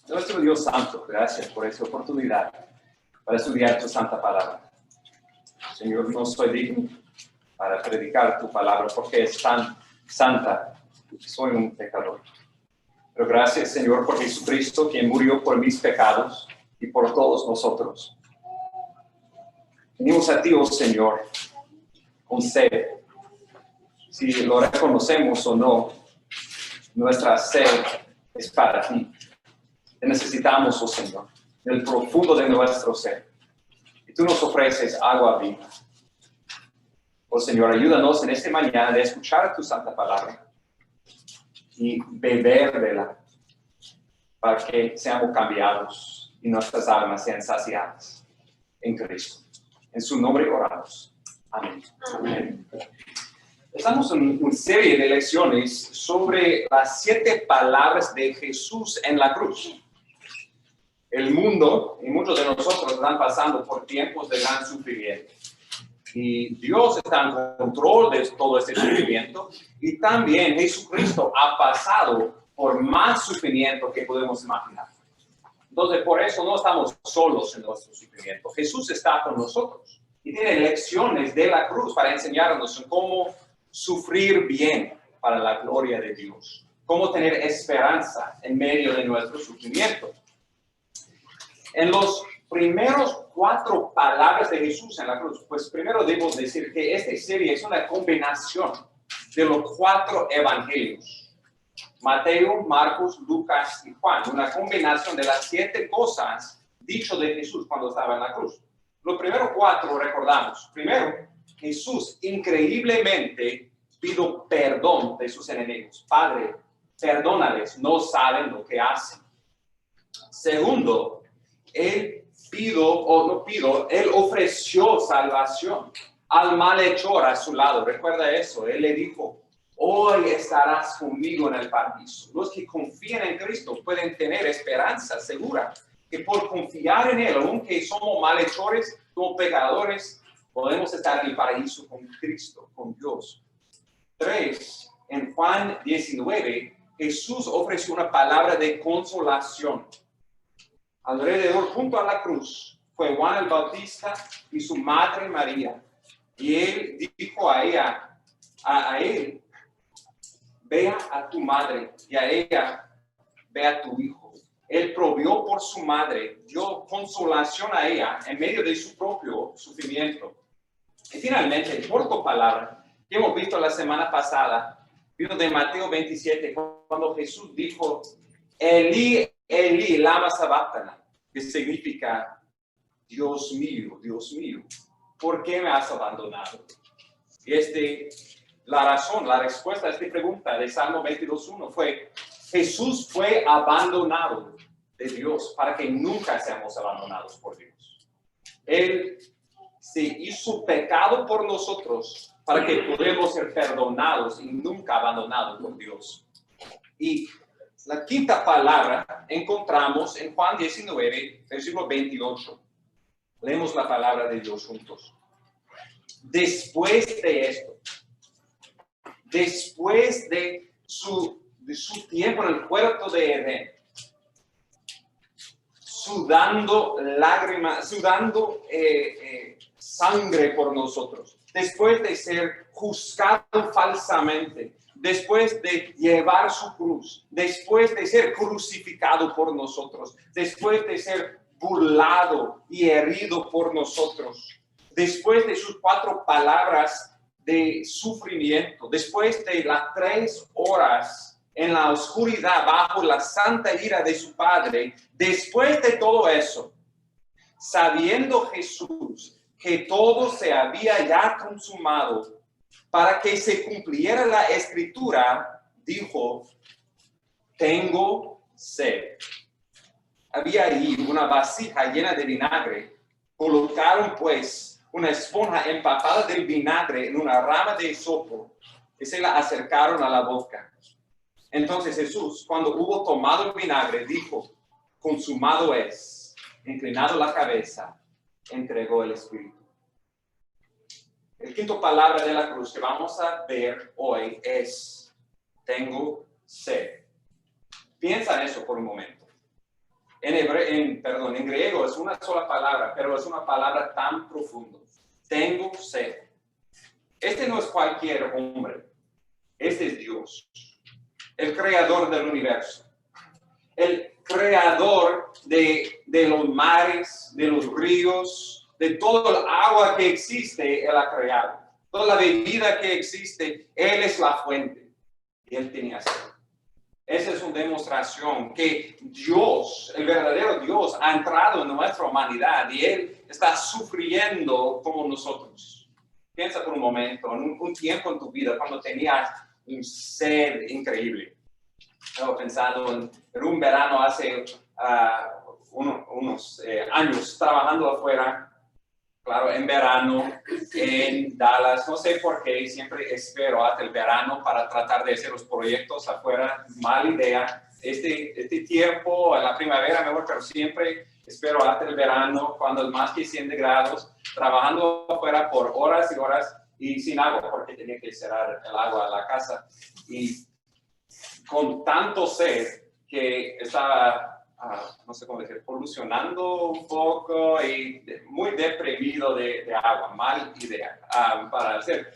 Nuestro Dios Santo, gracias por esta oportunidad para estudiar tu santa palabra. Señor, no soy digno para predicar tu palabra porque es tan santa y soy un pecador. Pero gracias, Señor, por Jesucristo, quien murió por mis pecados y por todos nosotros. Venimos a ti, oh Señor, con sed. Si lo reconocemos o no, nuestra sed es para ti. Te necesitamos, oh Señor, del profundo de nuestro ser. Y tú nos ofreces agua viva. Oh Señor, ayúdanos en esta mañana de escuchar tu santa palabra y beber de la, para que seamos cambiados y nuestras almas sean saciadas en Cristo. En su nombre oramos. Amén. Amén. Estamos en una serie de lecciones sobre las 7 palabras de Jesús en la cruz. El mundo y muchos de nosotros están pasando por tiempos de gran sufrimiento. Y Dios está en control de todo este sufrimiento. Y también Jesucristo ha pasado por más sufrimiento que podemos imaginar. Entonces, por eso no estamos solos en nuestro sufrimiento. Jesús está con nosotros y tiene lecciones de la cruz para enseñarnos cómo sufrir bien para la gloria de Dios. Cómo tener esperanza en medio de nuestro sufrimiento. En los primeros 4 palabras de Jesús en la cruz, pues primero debo decir que esta serie es una combinación de los 4 evangelios. Mateo, Marcos, Lucas y Juan. Una combinación de las 7 cosas dicho de Jesús cuando estaba en la cruz. Los primeros 4 recordamos. Primero, Jesús increíblemente pidió perdón de sus enemigos. Padre, perdónales, no saben lo que hacen. Segundo, él ofreció salvación al malhechor a su lado. Recuerda eso, él le dijo, hoy estarás conmigo en el paraíso. Los que confían en Cristo pueden tener esperanza segura que por confiar en él, aunque somos malhechores, somos pecadores, podemos estar en el paraíso con Cristo, con Dios. 3, en Juan 19, Jesús ofreció una palabra de consolación. Alrededor, junto a la cruz, fue Juan el Bautista y su madre María. Y él dijo a ella, a él, ve a tu madre, y a ella, ve a tu hijo. Él provió por su madre, dio consolación a ella en medio de su propio sufrimiento. Y finalmente, corta palabra que hemos visto la semana pasada, vino de Mateo 27, cuando Jesús dijo, Elí, Elí, lama sabachthani, que significa, Dios mío, ¿por qué me has abandonado? Y la respuesta a esta pregunta de Salmo 22:1 fue, Jesús fue abandonado de Dios para que nunca seamos abandonados por Dios. Él se hizo pecado por nosotros para que podamos ser perdonados y nunca abandonados por Dios. Y la quinta palabra encontramos en Juan 19, versículo 28. Leemos la palabra de Dios juntos. Después de esto, después de su tiempo en el huerto de Edén, sudando lágrimas, sudando sangre por nosotros, después de ser juzgado falsamente, después de llevar su cruz, después de ser crucificado por nosotros, después de ser burlado y herido por nosotros, después de sus 4 palabras de sufrimiento, después de las 3 horas en la oscuridad bajo la santa ira de su Padre, después de todo eso, sabiendo Jesús que todo se había ya consumado, para que se cumpliera la escritura, dijo, tengo sed. Había ahí una vasija llena de vinagre. Colocaron pues una esponja empapada del vinagre en una rama de hisopo y se la acercaron a la boca. Entonces Jesús, cuando hubo tomado el vinagre, dijo, consumado es. Inclinado la cabeza, entregó el espíritu. El quinto palabra de la cruz que vamos a ver hoy es, tengo sed. Piensa en eso por un momento. En griego es una sola palabra, pero es una palabra tan profunda. Tengo sed. Este no es cualquier hombre. Este es Dios, el creador del universo, el creador de los mares, de los ríos, de todo el agua que existe, Él ha creado. Toda la bebida que existe, Él es la fuente. Y Él tenía sed. Esa es una demostración que Dios, el verdadero Dios, ha entrado en nuestra humanidad y Él está sufriendo como nosotros. Piensa por un momento, en un tiempo en tu vida cuando tenías un sed increíble. Estaba pensando en un verano hace unos años trabajando afuera, claro, en verano, en Dallas. No sé por qué, siempre espero hasta el verano para tratar de hacer los proyectos afuera. Mala idea. Este tiempo, en la primavera mejor, pero siempre espero hasta el verano, cuando es más que 100 grados, trabajando afuera por horas y horas y sin agua, porque tenía que cerrar el agua a la casa. Y con tanto sed que estaba, no sé cómo decir, polucionando un poco y muy deprimido de agua, mal idea para hacer.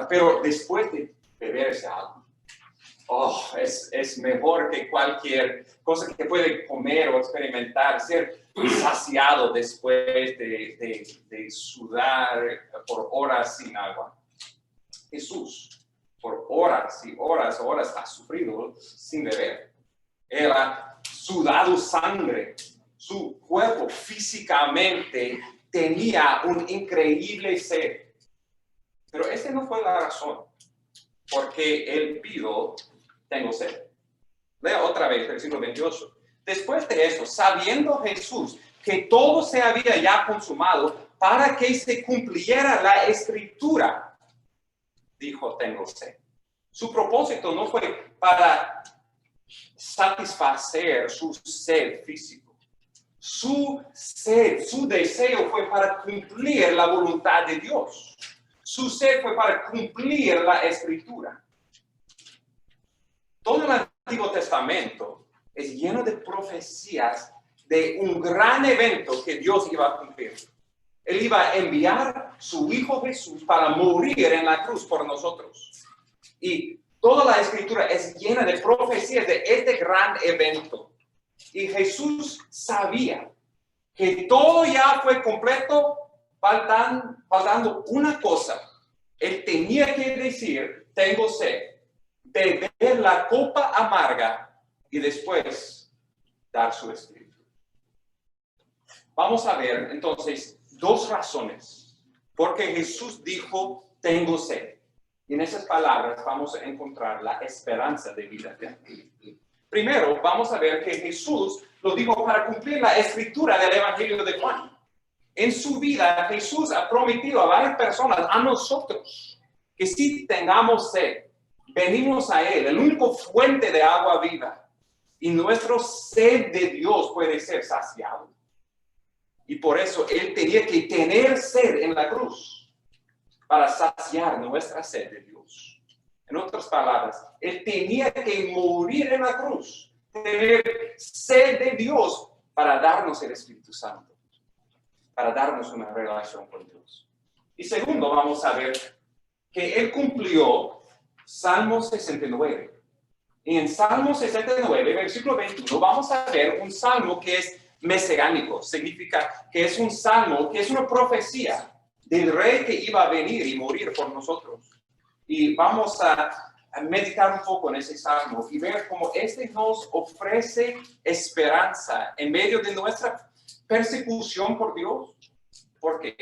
Pero después de beber ese agua, es mejor que cualquier cosa que puede comer o experimentar, ser saciado después de sudar por horas sin agua. Jesús, por horas y horas ha sufrido sin beber. Él ha sudado sangre. Su cuerpo físicamente tenía un increíble sed. Pero esa no fue la razón porque él pidió, tengo sed. Lea otra vez, versículo 28. Después de eso, sabiendo Jesús que todo se había ya consumado para que se cumpliera la escritura, dijo, tengo sed. Su propósito no fue para satisfacer su sed físico. Su sed, su deseo fue para cumplir la voluntad de Dios. Su sed fue para cumplir la escritura. Todo el Antiguo Testamento es lleno de profecías de un gran evento que Dios iba a cumplir. Él iba a enviar su Hijo Jesús para morir en la cruz por nosotros. Y toda la Escritura es llena de profecías de este gran evento. Y Jesús sabía que todo ya fue completo, faltando una cosa. Él tenía que decir, tengo sed, beber la copa amarga y después dar su espíritu. Vamos a ver entonces dos razones por qué Jesús dijo, tengo sed. Y en esas palabras vamos a encontrar la esperanza de vida eterna. Primero, vamos a ver que Jesús lo dijo para cumplir la escritura del Evangelio de Juan. En su vida, Jesús ha prometido a varias personas, a nosotros, que si tengamos sed, venimos a Él, el único fuente de agua viva, y nuestro sed de Dios puede ser saciado. Y por eso Él tenía que tener sed en la cruz para saciar nuestra sed de Dios. En otras palabras, Él tenía que morir en la cruz, tener sed de Dios para darnos el Espíritu Santo, para darnos una relación con Dios. Y segundo, vamos a ver que Él cumplió Salmo 69. Y en Salmo 69, versículo 21, vamos a ver un salmo que es mesiánico. Significa que es un salmo, que es una profecía del rey que iba a venir y morir por nosotros. Y vamos a meditar un poco en ese salmo y ver cómo este nos ofrece esperanza en medio de nuestra persecución por Dios. Porque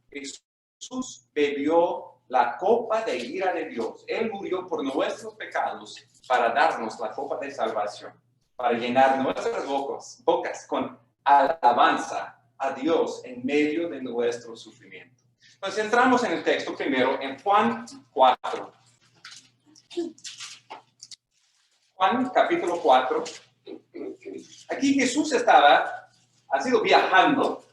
Jesús bebió la copa de ira de Dios. Él murió por nuestros pecados para darnos la copa de salvación, para llenar nuestras bocas con alabanza a Dios en medio de nuestro sufrimiento. Entonces entramos en el texto primero en Juan 4. Juan capítulo 4. Aquí Jesús ha sido viajando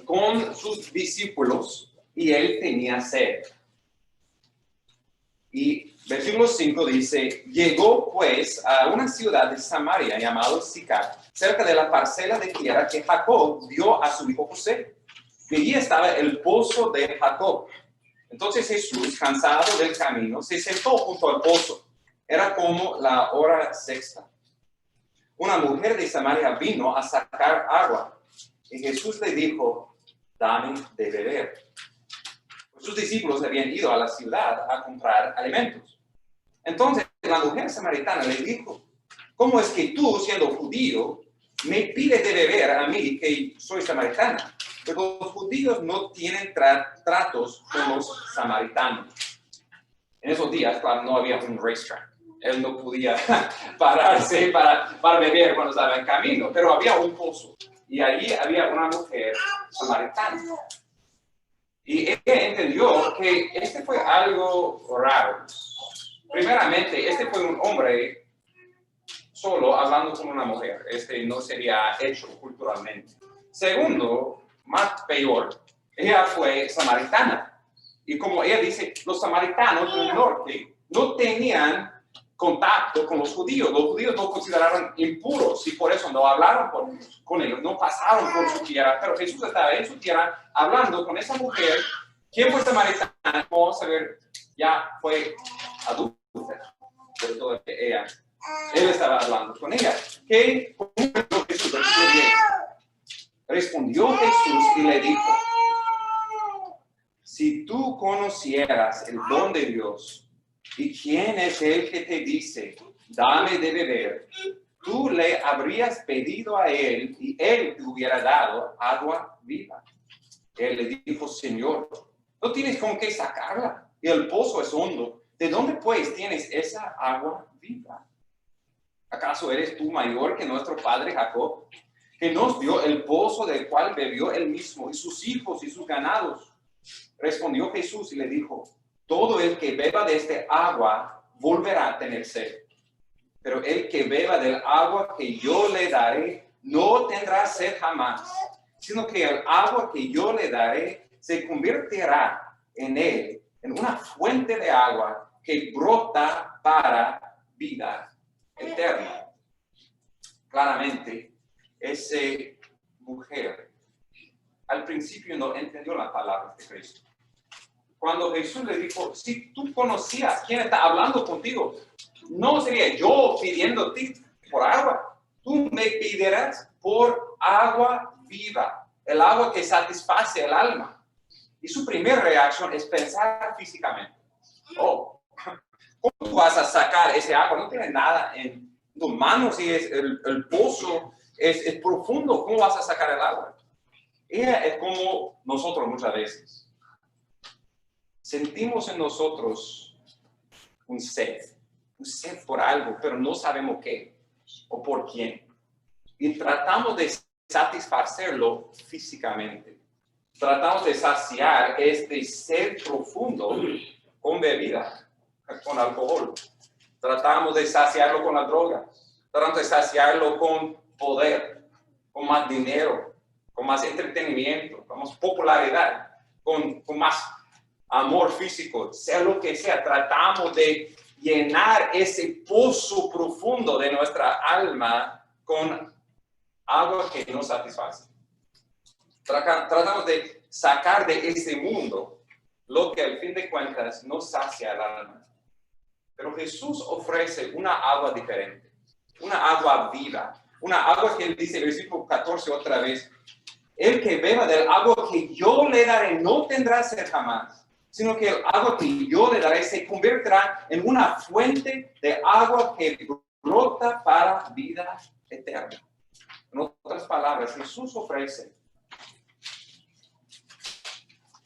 con sus discípulos y él tenía sed. Y Versículo 5 dice, llegó pues a una ciudad de Samaria llamada Sicar, cerca de la parcela de tierra que Jacob dio a su hijo José. Y allí estaba el pozo de Jacob. Entonces Jesús, cansado del camino, se sentó junto al pozo. Era como la hora sexta. Una mujer de Samaria vino a sacar agua. Y Jesús le dijo, dame de beber. Sus discípulos habían ido a la ciudad a comprar alimentos. Entonces la mujer samaritana le dijo, ¿cómo es que tú, siendo judío, me pides de beber a mí, que soy samaritana? Pero los judíos no tienen tratos con los samaritanos. En esos días, claro, no había un racetrack. Él no podía pararse para beber cuando estaba en camino, pero había un pozo. Y allí había una mujer samaritana. Y ella entendió que este fue algo raro. Primeramente, este fue un hombre solo hablando con una mujer. Este no sería hecho culturalmente. Segundo, más peor, ella fue samaritana. Y como ella dice, los samaritanos del norte no tenían contacto con los judíos. Los judíos no consideraban impuros y por eso no hablaron con ellos, no pasaron por su tierra. Pero Jesús estaba en su tierra hablando con esa mujer. ¿Quién fue samaritana? Vamos a ver, ya fue adulta. Por todo que él estaba hablando con ella. ¿Qué Jesús? Respondió Jesús y le dijo, si tú conocieras el don de Dios y quién es el que te dice, dame de beber, tú le habrías pedido a él y él te hubiera dado agua viva. Él le dijo, Señor, no tienes con qué sacarla y el pozo es hondo. ¿De dónde pues tienes esa agua viva? ¿Acaso eres tú mayor que nuestro padre Jacob, que nos dio el pozo del cual bebió él mismo y sus hijos y sus ganados? Respondió Jesús y le dijo, todo el que beba de este agua volverá a tener sed. Pero el que beba del agua que yo le daré no tendrá sed jamás, sino que el agua que yo le daré se convertirá en él en una fuente de agua que brota para vida eterna. Claramente, esa mujer al principio no entendió la palabra de Cristo. Cuando Jesús le dijo, si tú conocías quién está hablando contigo, no sería yo pidiéndote por agua. Tú me pedirás por agua viva, el agua que satisface el alma. Y su primera reacción es pensar físicamente. Oh, ¿cómo tú vas a sacar ese agua? No tienes nada en tus manos y es el pozo es profundo. ¿Cómo vas a sacar el agua? Ella es como nosotros muchas veces. Sentimos en nosotros un sed por algo, pero no sabemos qué o por quién. Y tratamos de satisfacerlo físicamente. Tratamos de saciar este sed profundo con bebida, con alcohol. Tratamos de saciarlo con la droga. Tratamos de saciarlo con poder, con más dinero, con más entretenimiento, con más popularidad, con más amor físico, sea lo que sea. Tratamos de llenar ese pozo profundo de nuestra alma con algo que nos satisface. Tratamos de sacar de ese mundo lo que al fin de cuentas nos sacia el alma. Pero Jesús ofrece una agua diferente, una agua viva, una agua que él dice en el versículo 14 otra vez, el que beba del agua que yo le daré no tendrá sed jamás, sino que el agua que yo le daré se convertirá en una fuente de agua que brota para vida eterna. En otras palabras, Jesús ofrece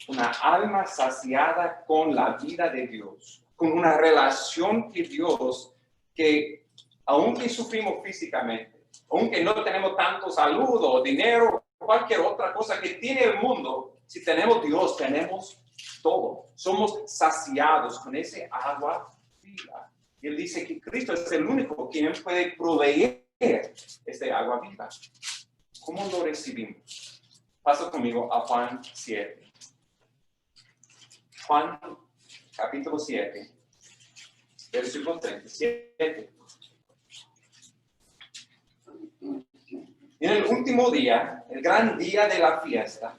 una alma saciada con la vida de Dios, con una relación con Dios que, aunque sufrimos físicamente, aunque no tenemos tanto salud o dinero, cualquier otra cosa que tiene el mundo, si tenemos Dios, tenemos todo. Somos saciados con ese agua viva. Y él dice que Cristo es el único quien puede proveer este agua viva. ¿Cómo lo recibimos? Pasa conmigo a Juan 7. Juan capítulo 7. versículo 37. En el último día, el gran día de la fiesta,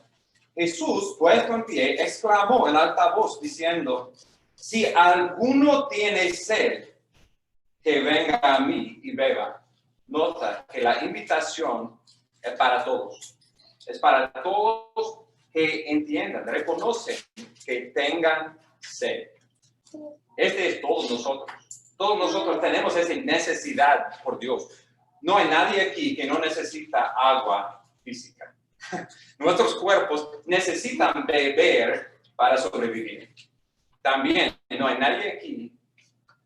Jesús, puesto en pie, exclamó en alta voz, diciendo, si alguno tiene sed, que venga a mí y beba. Nota que la invitación es para todos. Es para todos que entiendan, reconocen que tengan sed. Este es todos nosotros. Todos nosotros tenemos esa necesidad por Dios. No hay nadie aquí que no necesita agua física. Nuestros cuerpos necesitan beber para sobrevivir. También no hay nadie aquí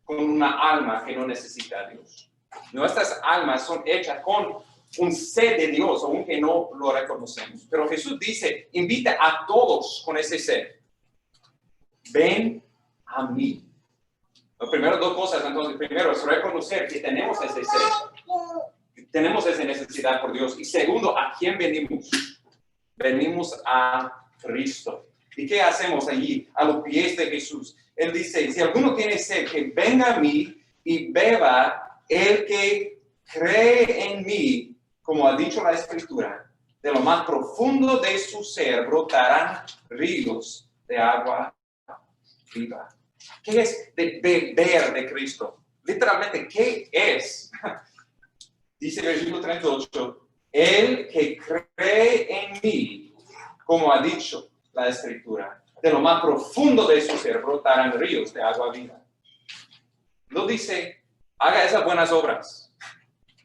con una alma que no necesita a Dios. Nuestras almas son hechas con un sed de Dios, aunque no lo reconocemos. Pero Jesús dice, invita a todos con ese sed. Ven a mí. Las primeras dos cosas, entonces, primero es reconocer que tenemos ese sed. Tenemos esa necesidad por Dios. Y segundo, ¿a quién venimos? Venimos a Cristo. ¿Y qué hacemos allí? A los pies de Jesús. Él dice, si alguno tiene sed, que venga a mí y beba. El que cree en mí, como ha dicho la Escritura, de lo más profundo de su ser brotarán ríos de agua viva. ¿Qué es de beber de Cristo? Literalmente, ¿qué es? Dice el versículo 38, el que cree en mí, como ha dicho la Escritura, de lo más profundo de su ser brotarán ríos de agua viva. No dice, haga esas buenas obras.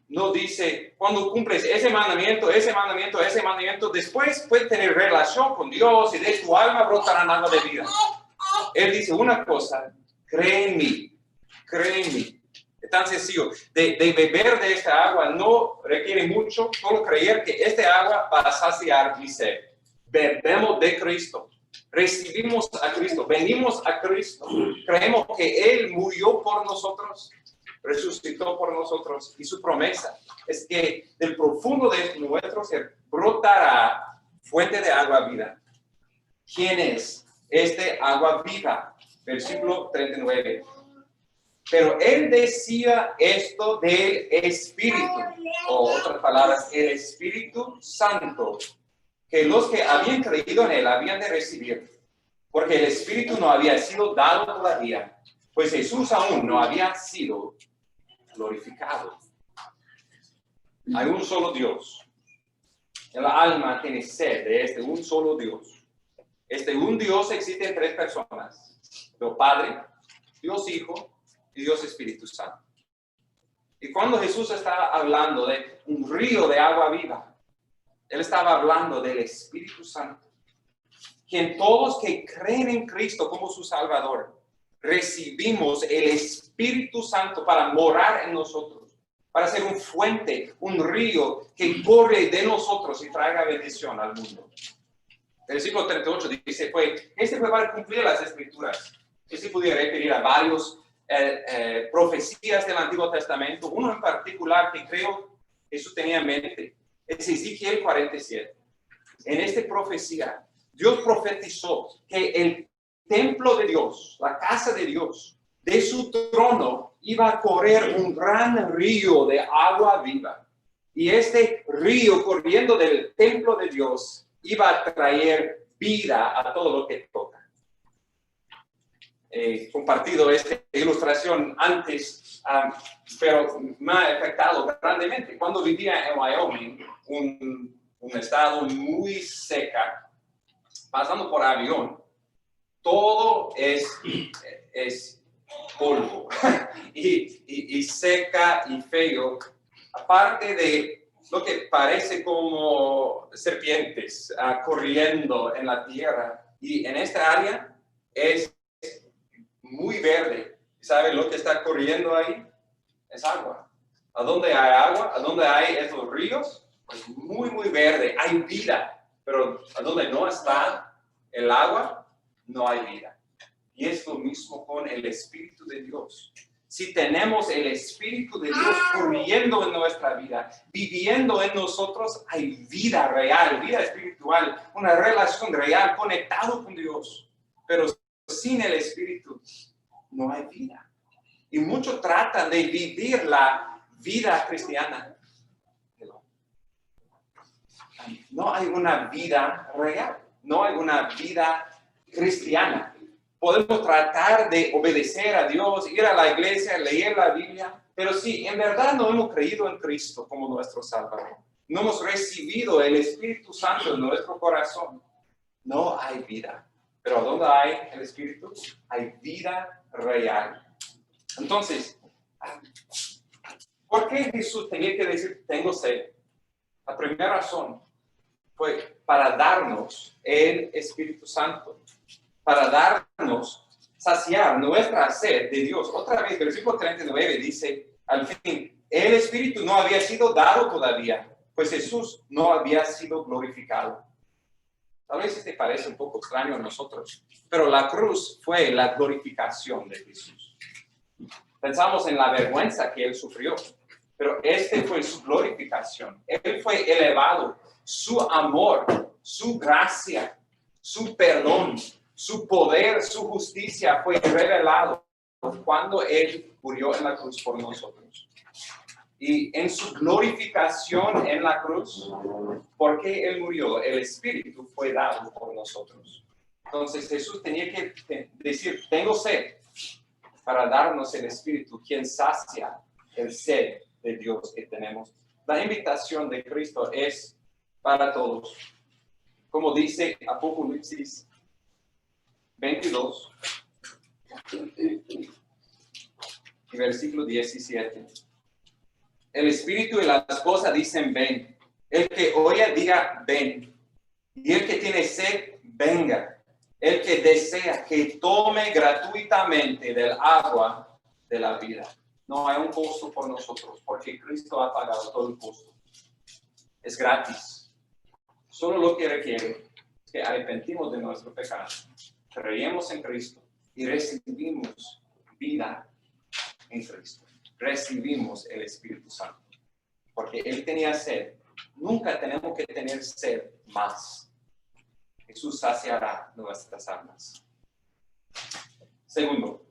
No dice, cuando cumples ese mandamiento, después puedes tener relación con Dios y de tu alma brotarán agua de vida. Él dice una cosa, cree en mí. Es tan sencillo. De beber de esta agua no requiere mucho, solo creer que esta agua va a saciar mi sed. Bebemos de Cristo. Recibimos a Cristo, venimos a Cristo, creemos que Él murió por nosotros, resucitó por nosotros y su promesa es que del profundo de nuestro ser brotará fuente de agua viva. ¿Quién es este agua viva? Versículo 39. Pero Él decía esto del Espíritu, o otras palabras, el Espíritu Santo, que los que habían creído en Él habían de recibir, porque el Espíritu no había sido dado todavía, pues Jesús aún no había sido glorificado. Hay un solo Dios. El alma tiene sed de un solo Dios. Un Dios existe en tres personas: Dios Padre, Dios Hijo y Dios Espíritu Santo. Y cuando Jesús estaba hablando de un río de agua viva, Él estaba hablando del Espíritu Santo, quien todos que creen en Cristo como su Salvador, recibimos el Espíritu Santo para morar en nosotros, para ser un fuente, un río que corre de nosotros y traiga bendición al mundo. El versículo 38 dice, este fue para cumplir las Escrituras. Se pudiera referir a varios profecías del Antiguo Testamento, uno en particular que creo Jesús tenía en mente. Es Ezequiel 47. En esta profecía, Dios profetizó que el templo de Dios, la casa de Dios, de su trono iba a correr un gran río de agua viva. Y este río corriendo del templo de Dios iba a traer vida a todo lo que toca. He compartido esta ilustración antes, pero me ha afectado grandemente. Cuando vivía en Wyoming, un estado muy seca, pasando por avión, todo es polvo y seca y feo, aparte de lo que parece como serpientes corriendo en la tierra. Y en esta área es muy verde. ¿Sabe lo que está corriendo ahí? Es agua. ¿A dónde hay agua? ¿A dónde hay estos ríos? Pues muy, muy verde. Hay vida. Pero a donde no está el agua, no hay vida. Y es lo mismo con el Espíritu de Dios. Si tenemos el Espíritu de Dios corriendo en nuestra vida, viviendo en nosotros, hay vida real, vida espiritual, una relación real, conectado con Dios. Pero sin el Espíritu no hay vida. Y muchos tratan de vivir la vida cristiana. No hay una vida real, no hay una vida cristiana. Podemos tratar de obedecer a Dios, ir a la iglesia, leer la Biblia, pero si en verdad no hemos creído en Cristo como nuestro Salvador, no hemos recibido el Espíritu Santo en nuestro corazón, no hay vida. Pero ¿dónde hay el Espíritu? Hay vida real. Entonces, ¿por qué Jesús tenía que decir, tengo sed? La primera razón fue para darnos el Espíritu Santo, para darnos, saciar nuestra sed de Dios. Otra vez, versículo 39 dice, al fin, el Espíritu no había sido dado todavía, pues Jesús no había sido glorificado. Tal vez te parece un poco extraño a nosotros, pero la cruz fue la glorificación de Jesús. Pensamos en la vergüenza que Él sufrió, pero fue su glorificación. Él fue elevado, su amor, su gracia, su perdón, su poder, su justicia fue revelado cuando Él murió en la cruz por nosotros. Y en su glorificación en la cruz, porque Él murió, el Espíritu fue dado por nosotros. Entonces Jesús tenía que decir, tengo sed, para darnos el Espíritu, quien sacia el sed de Dios que tenemos. La invitación de Cristo es para todos. Como dice Apocalipsis 22, versículo 17. El Espíritu y la esposa dicen, ven. El que oye diga, ven. Y el que tiene sed, venga. El que desea, que tome gratuitamente del agua de la vida. No hay un costo por nosotros, porque Cristo ha pagado todo el costo. Es gratis. Solo lo que requiere es que arrepentimos de nuestro pecado, creemos en Cristo y recibimos vida en Cristo. Recibimos el Espíritu Santo. Porque Él tenía sed. Nunca tenemos que tener sed más. Jesús saciará nuestras almas. Segundo,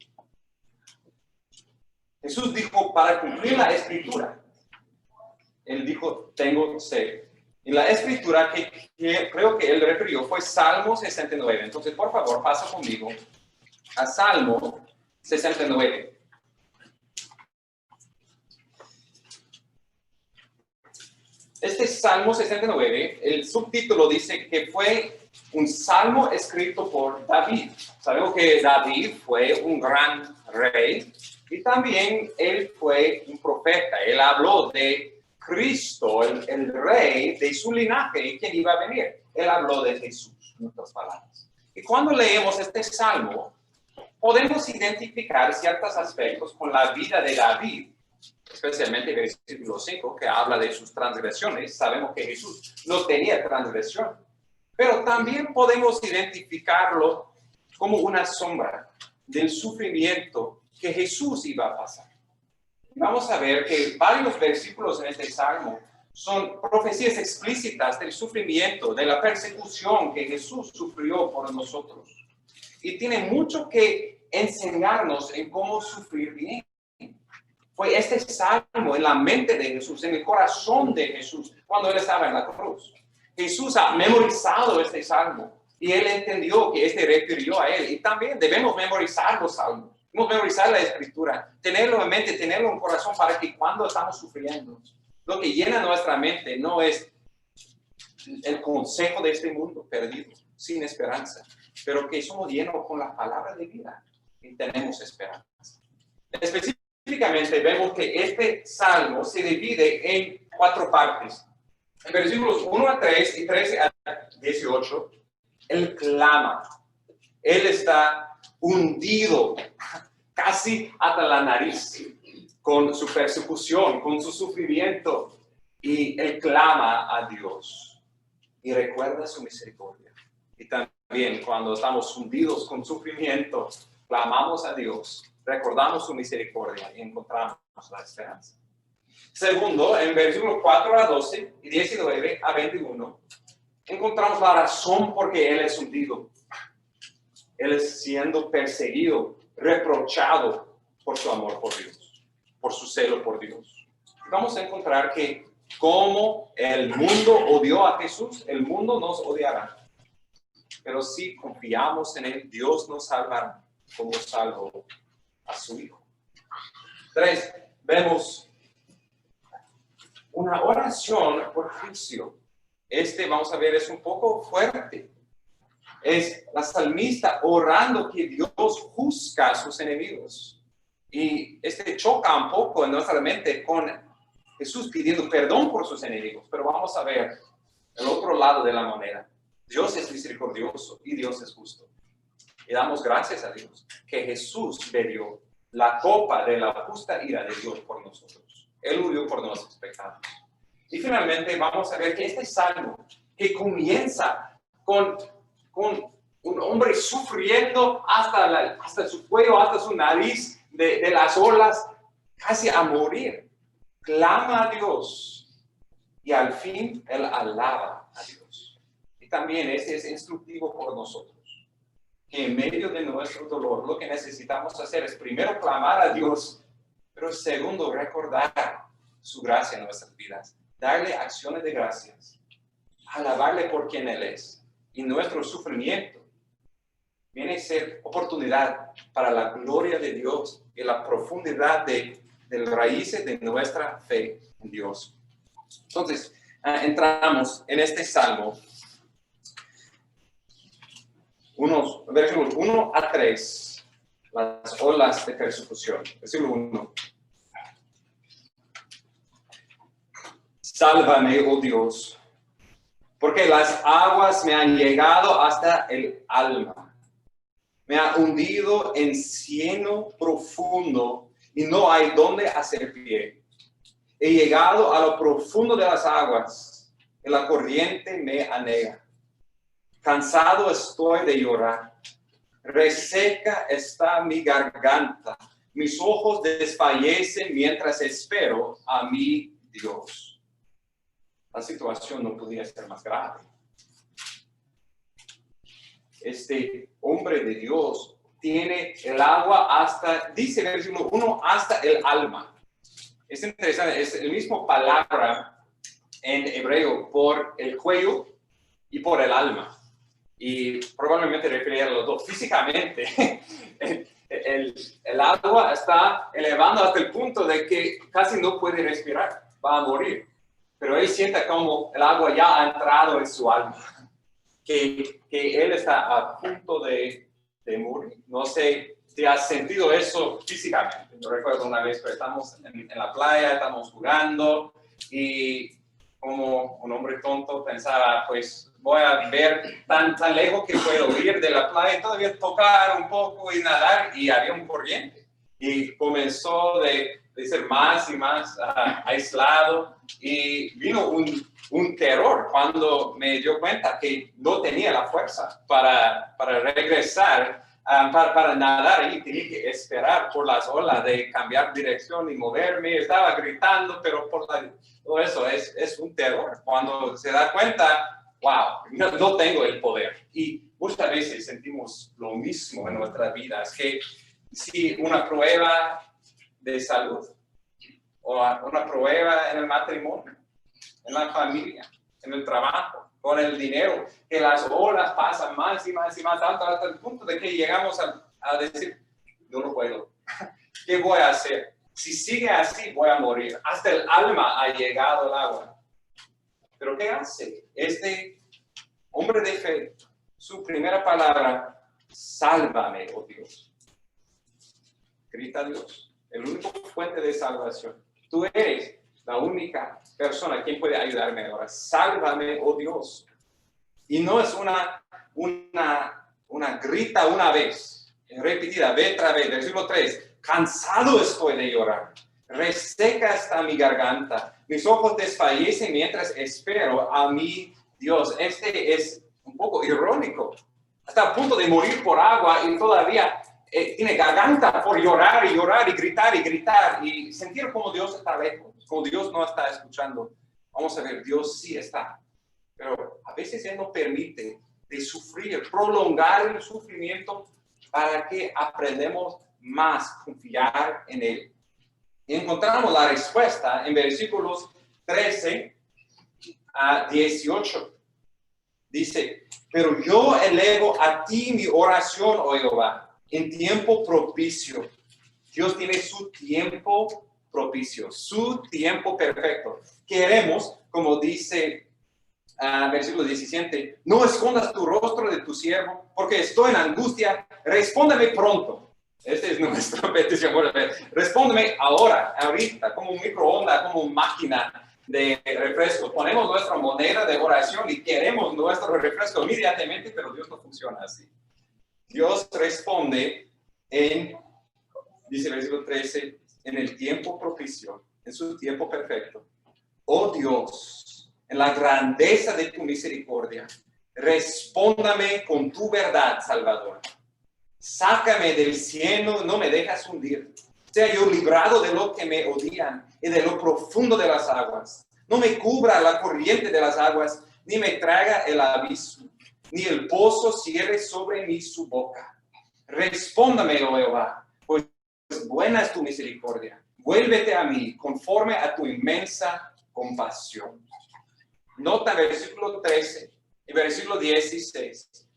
Jesús dijo para cumplir la Escritura. Él dijo, tengo sed. Y la Escritura que creo que Él refirió fue Salmo 69. Entonces, por favor, pasa conmigo a Salmo 69. Este Salmo 69, el subtítulo dice que fue un salmo escrito por David. Sabemos que David fue un gran rey y también él fue un profeta. Él habló de Cristo, el rey de su linaje y quien iba a venir. Él habló de Jesús, en otras palabras. Y cuando leemos este salmo, podemos identificar ciertos aspectos con la vida de David, especialmente el versículo 5, que habla de sus transgresiones. Sabemos que Jesús no tenía transgresión, pero también podemos identificarlo como una sombra del sufrimiento que Jesús iba a pasar. Vamos a ver que varios versículos en este salmo son profecías explícitas del sufrimiento, de la persecución que Jesús sufrió por nosotros. Y tiene mucho que enseñarnos en cómo sufrir bien. Fue este salmo en la mente de Jesús, en el corazón de Jesús, cuando Él estaba en la cruz. Jesús ha memorizado este salmo y Él entendió que este refirió a Él. Y también debemos memorizar los salmos, debemos memorizar la Escritura, tenerlo en mente, tenerlo en corazón para que cuando estamos sufriendo, lo que llena nuestra mente no es el consejo de este mundo perdido, sin esperanza, pero que somos llenos con la palabra de vida y tenemos esperanza. Específicamente vemos que este salmo se divide en 4 partes. En versículos 1 a 3 y 13 a 18, Él clama. Él está hundido casi hasta la nariz con su persecución, con su sufrimiento. Y Él clama a Dios y recuerda su misericordia. Y también cuando estamos hundidos con sufrimiento, clamamos a Dios, recordamos su misericordia y encontramos la esperanza. Segundo, en versículos 4 a 12 y 19 a 21, encontramos la razón por qué Él es hundido. Él es siendo perseguido, reprochado, por su amor por Dios, por su celo por Dios. Vamos a encontrar que como el mundo odió a Jesús, el mundo nos odiará. Pero si confiamos en Él, Dios nos salvará como salvó a su Hijo. 3, vemos una oración por juicio. Vamos a ver, es un poco fuerte. Es la salmista orando que Dios juzga a sus enemigos. Y choca un poco en nuestra mente con Jesús pidiendo perdón por sus enemigos. Pero vamos a ver el otro lado de la moneda. Dios es misericordioso y Dios es justo. Y damos gracias a Dios que Jesús bebió la copa de la justa ira de Dios por nosotros. Él murió por nuestros pecados. Y finalmente vamos a ver que este salmo que comienza con un hombre sufriendo hasta su cuello, hasta su nariz de las olas, casi a morir, clama a Dios y al fin él alaba a Dios. Y también es instructivo por nosotros, que en medio de nuestro dolor lo que necesitamos hacer es primero clamar a Dios, pero segundo recordar su gracia en nuestras vidas, darle acciones de gracias, alabarle por quien Él es. Y nuestro sufrimiento viene a ser oportunidad para la gloria de Dios y la profundidad de las raíces de nuestra fe en Dios. Entonces, entramos en este salmo, versículos 1 a 3, las olas de persecución. Versículo 1. Sálvame, oh Dios, porque las aguas me han llegado hasta el alma. Me ha hundido en cieno profundo y no hay donde hacer pie. He llegado a lo profundo de las aguas y la corriente me anega. Cansado estoy de llorar. Reseca está mi garganta. Mis ojos desfallecen mientras espero a mi Dios. La situación no podía ser más grave. Este hombre de Dios tiene el agua hasta, dice versículo 1, hasta el alma. Es interesante, es el mismo palabra en hebreo por el cuello y por el alma. Y probablemente refería a los dos. Físicamente, el agua está elevando hasta el punto de que casi no puede respirar, va a morir. Pero él siente como el agua ya ha entrado en su alma, que él está a punto de morir. No sé si has sentido eso físicamente. Yo recuerdo una vez que estamos en la playa, estamos jugando y como un hombre tonto pensaba, pues voy a ver tan lejos que puedo ir de la playa y todavía tocar un poco y nadar, y había un corriente. Y comenzó de ser más y más aislado, y vino un terror cuando me dio cuenta que no tenía la fuerza para regresar, para nadar, y tenía que esperar por las olas de cambiar dirección y moverme. Estaba gritando, pero todo eso es un terror. Cuando se da cuenta, wow, no tengo el poder. Y muchas veces sentimos lo mismo en nuestras vidas, que si una prueba de salud, o una prueba en el matrimonio, en la familia, en el trabajo, con el dinero, que las olas pasan más y más y más alto hasta el punto de que llegamos a decir, no lo puedo. ¿Qué voy a hacer? Si sigue así, voy a morir. Hasta el alma ha llegado el agua. ¿Pero qué hace este hombre de fe? Su primera palabra, sálvame, oh Dios. Grita a Dios, el único fuente de salvación. Tú eres la única persona quien puede ayudarme ahora. Sálvame, oh Dios. Y no es una grita una vez, repetida, otra vez. Versículo 3. Cansado estoy de llorar. Reseca está mi garganta. Mis ojos desfallecen mientras espero a mi Dios. Este es un poco irónico. Está a punto de morir por agua y todavía tiene garganta por llorar y llorar y gritar y sentir como Dios está lejos, como Dios no está escuchando. Vamos a ver, Dios sí está, pero a veces Él nos permite de sufrir, prolongar el sufrimiento para que aprendamos más confiar en Él. Y encontramos la respuesta en versículos 13 a 18. Dice, pero yo elevo a ti mi oración, oh Jehová, en tiempo propicio. Dios tiene su tiempo propicio, su tiempo perfecto. Queremos, como dice versículo 17, no escondas tu rostro de tu siervo, porque estoy en angustia, respóndeme pronto. Esta es nuestra petición. Respóndeme ahora, ahorita, como un microondas, como una máquina de refresco. Ponemos nuestra moneda de oración y queremos nuestro refresco inmediatamente, pero Dios no funciona así. Dios responde dice el versículo 13, en el tiempo propicio, en su tiempo perfecto. Oh Dios, en la grandeza de tu misericordia, respóndame con tu verdad, Salvador. Sácame del cielo, no me dejas hundir. Sea yo librado de lo que me odian y de lo profundo de las aguas. No me cubra la corriente de las aguas, ni me traga el abismo, ni el pozo cierre sobre mí su boca. Respóndame, oh Jehová, pues buena es tu misericordia. Vuélvete a mí conforme a tu inmensa compasión. Nota versículo 13 y versículo 16.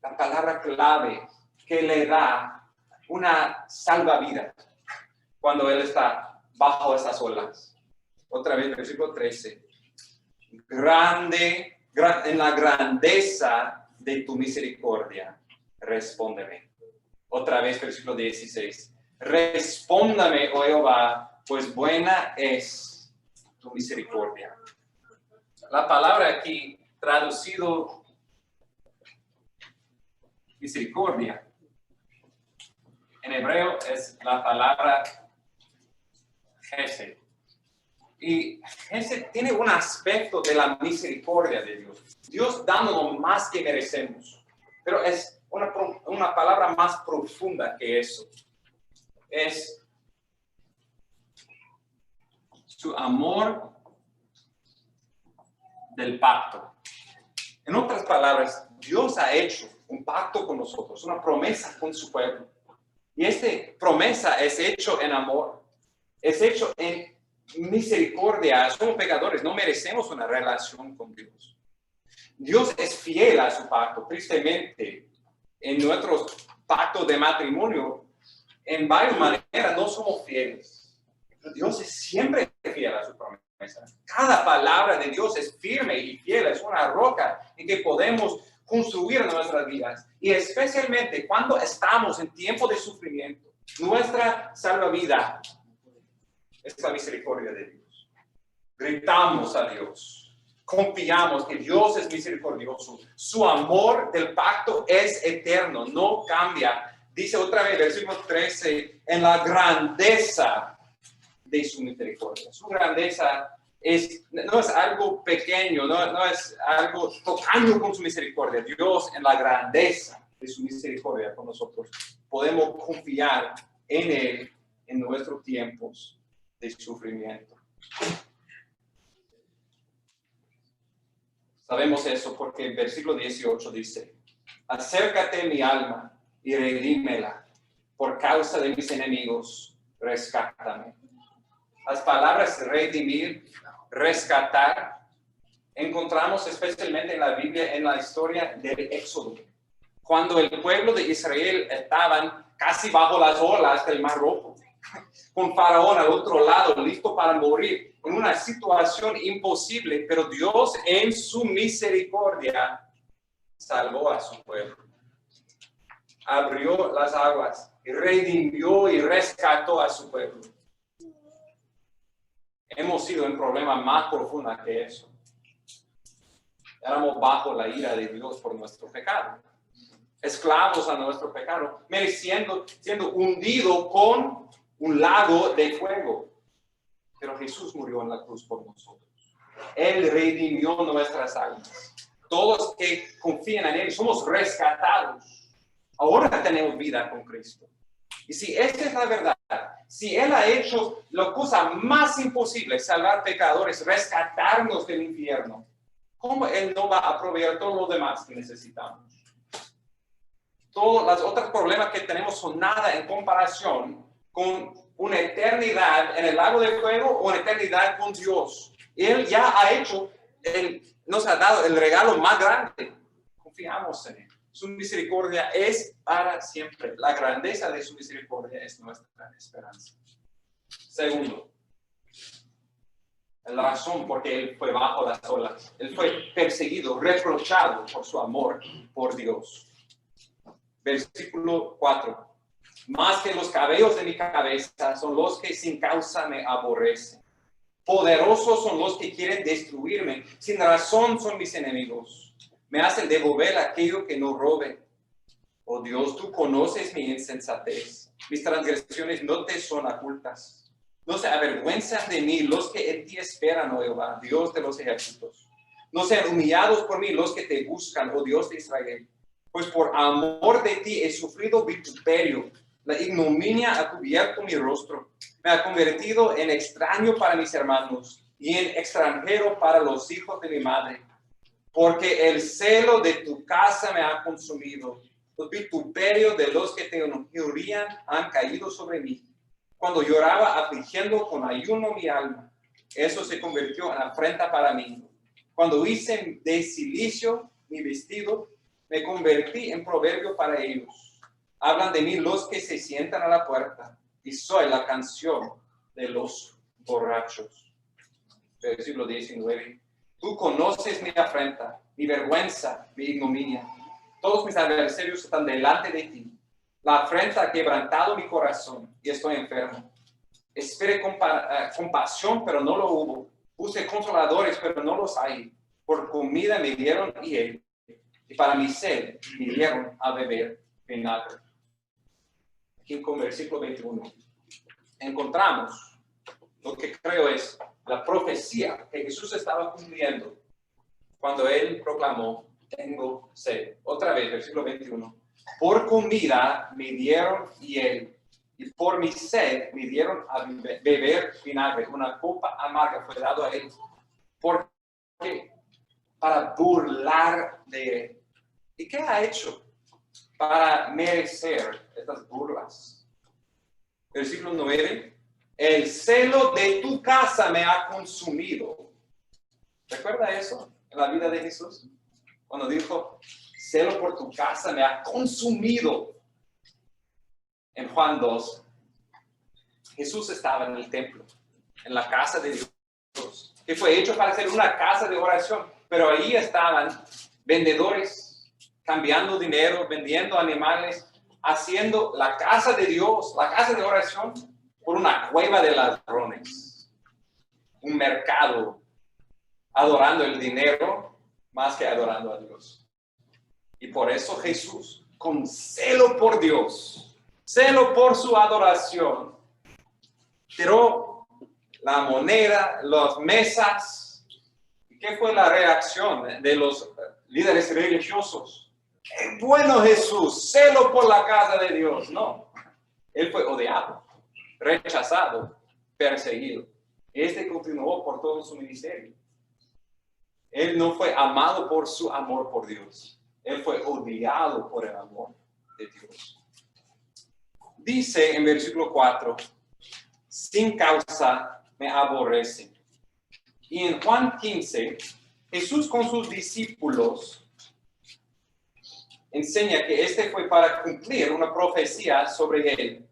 La palabra clave que le da una salvavidas cuando él está bajo esas olas. Otra vez, versículo 13. En la grandeza de tu misericordia, respóndeme. Otra vez, versículo 16. Respóndame, oh Jehová, pues buena es tu misericordia. La palabra aquí, traducido misericordia, en hebreo es la palabra Hesed. Y Hesed tiene un aspecto de la misericordia de Dios. Dios dándonos más que merecemos. Pero es una palabra más profunda que eso. Es su amor del pacto. En otras palabras, Dios ha hecho un pacto con nosotros, una promesa con su pueblo. Y esta promesa es hecho en amor, es hecho en misericordia. Somos pecadores, no merecemos una relación con Dios. Dios es fiel a su pacto. Tristemente, en nuestros pactos de matrimonio, en varias maneras no somos fieles. Pero Dios es siempre fiel a su promesa. Cada palabra de Dios es firme y fiel, es una roca en que podemos construir nuestras vidas. Y especialmente cuando estamos en tiempo de sufrimiento, nuestra salvavidas es la misericordia de Dios. Gritamos a Dios, confiamos que Dios es misericordioso. Su amor del pacto es eterno, no cambia. Dice otra vez, versículo 13, en la grandeza de su misericordia. Su grandeza no es algo pequeño, no es algo tocando con su misericordia. Dios en la grandeza de su misericordia con nosotros. Podemos confiar en Él en nuestros tiempos de sufrimiento. Sabemos eso porque el versículo 18 dice, acércate mi alma y redímela, por causa de mis enemigos, rescátame. Las palabras redimir, rescatar, encontramos especialmente en la Biblia, en la historia del Éxodo. Cuando el pueblo de Israel estaban casi bajo las olas del Mar Rojo, con Faraón al otro lado, listo para morir, en una situación imposible, pero Dios en su misericordia salvó a su pueblo. Abrió las aguas y redimió y rescató a su pueblo. Hemos sido en problemas más profundos que eso. Éramos bajo la ira de Dios por nuestro pecado. Esclavos a nuestro pecado, siendo hundido con un lago de fuego. Pero Jesús murió en la cruz por nosotros. Él redimió nuestras almas. Todos que confían en Él somos rescatados. Ahora tenemos vida con Cristo. Y si esta es la verdad, si Él ha hecho la cosa más imposible, salvar pecadores, rescatarnos del infierno, ¿cómo Él no va a proveer todo lo demás que necesitamos? todos los otros problemas que tenemos son nada en comparación con una eternidad en el lago de fuego o una eternidad con Dios. Él ya ha hecho, nos ha dado el regalo más grande. Confiamos en Él. Su misericordia es para siempre. La grandeza de su misericordia es nuestra esperanza. Segundo, la razón por qué Él fue bajo las olas. Él fue perseguido, reprochado por su amor por Dios. Versículo 4. Más que los cabellos de mi cabeza son los que sin causa me aborrecen. Poderosos son los que quieren destruirme. Sin razón son mis enemigos. Me hacen devolver aquello que no robe. Oh Dios, tú conoces mi insensatez. Mis transgresiones no te son ocultas. No se avergüenzan de mí los que en ti esperan, oh Jehová, Dios de los ejércitos. No sean humillados por mí los que te buscan, oh Dios de Israel. Pues por amor de ti he sufrido vituperio. La ignominia ha cubierto mi rostro. Me ha convertido en extraño para mis hermanos y en extranjero para los hijos de mi madre. Porque el celo de tu casa me ha consumido. Los vituperios de los que te injurían han caído sobre mí. Cuando lloraba afligiendo con ayuno mi alma, eso se convirtió en afrenta para mí. Cuando hice de silicio mi vestido, me convertí en proverbio para ellos. Hablan de mí los que se sientan a la puerta, y soy la canción de los borrachos. Versículo 19. Tú conoces mi afrenta, mi vergüenza, mi ignominia. Todos mis adversarios están delante de ti. La afrenta ha quebrantado mi corazón y estoy enfermo. Esperé compasión, pero no lo hubo. Busqué consoladores, pero no los hay. Por comida me dieron hiel, y para mi sed me dieron a beber vinagre. Aquí con versículo 21 encontramos lo que creo es la profecía que Jesús estaba cumpliendo cuando Él proclamó, tengo sed. Otra vez, versículo 21. Por comida me dieron hiel, y por mi sed me dieron a beber vinagre. Una copa amarga fue dado a Él. ¿Por qué? Para burlar de Él. ¿Y qué ha hecho para merecer estas burlas? Versículo 9. El celo de tu casa me ha consumido. ¿Recuerda eso en la vida de Jesús? Cuando dijo, celo por tu casa me ha consumido. En Juan 2, Jesús estaba en el templo, en la casa de Dios, que fue hecho para ser una casa de oración, pero ahí estaban vendedores, cambiando dinero, vendiendo animales, haciendo la casa de Dios, la casa de oración, por una cueva de ladrones, un mercado, adorando el dinero más que adorando a Dios. Y por eso Jesús, con celo por Dios, celo por su adoración, tiró la moneda, las mesas. ¿Y qué fue la reacción de los líderes religiosos? ¡Qué bueno Jesús! Celo por la casa de Dios. No, Él fue odiado, rechazado, perseguido. Este continuó por todo su ministerio. Él no fue amado por su amor por Dios. Él fue odiado por el amor de Dios. Dice en versículo 4, sin causa me aborrecen. Y en Juan 15, Jesús con sus discípulos enseña que este fue para cumplir una profecía sobre él.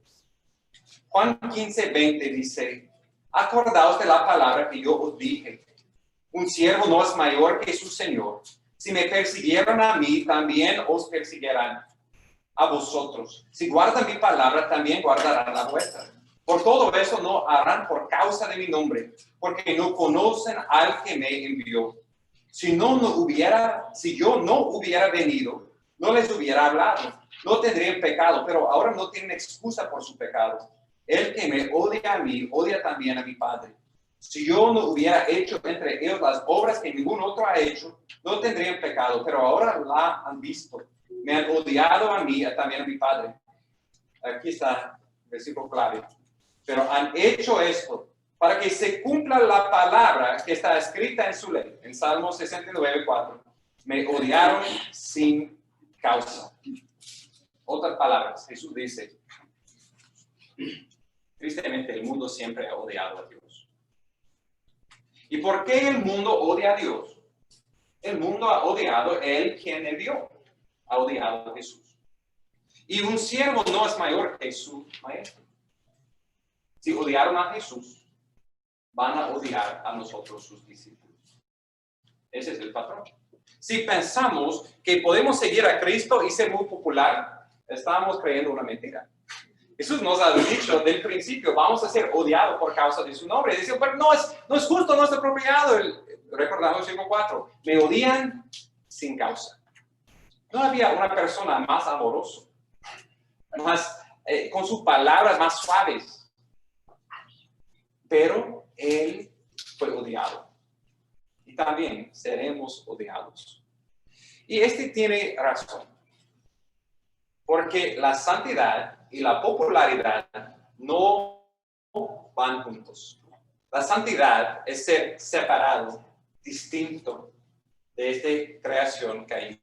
Juan 15, 20 dice, acordaos de la palabra que yo os dije. Un siervo no es mayor que su Señor. Si me persiguieron a mí, también os perseguirán a vosotros. Si guardan mi palabra, también guardarán la vuestra. Por todo eso no harán por causa de mi nombre, porque no conocen al que me envió. Si yo no hubiera venido, no les hubiera hablado. No tendrían pecado, pero ahora no tienen excusa por su pecado. El que me odia a mí, odia también a mi Padre. Si yo no hubiera hecho entre ellos las obras que ningún otro ha hecho, no tendrían pecado, pero ahora la han visto. Me han odiado a mí, también a mi Padre. Aquí está el versículo clave. Pero han hecho esto para que se cumpla la palabra que está escrita en su ley, en Salmo 69, 4. Me odiaron sin causa. Otras palabras, Jesús dice, tristemente el mundo siempre ha odiado a Dios. ¿Y por qué el mundo odia a Dios? El mundo ha odiado a Él quien envió, ha odiado a Jesús. Y un siervo no es mayor que su maestro. Si odiaron a Jesús, van a odiar a nosotros, sus discípulos. Ese es el patrón. Si pensamos que podemos seguir a Cristo y ser muy popular, estamos creyendo una mentira. Jesús nos ha dicho del principio, vamos a ser odiados por causa de su nombre. Dice, pero no es justo, no es apropiado. Recordamos el 5:4, me odian sin causa. No había una persona más amorosa, más, con sus palabras más suaves. Pero Él fue odiado. Y también seremos odiados. Y tiene razón. Porque la santidad y la popularidad no van juntos. La santidad es ser separado, distinto de esta creación caída.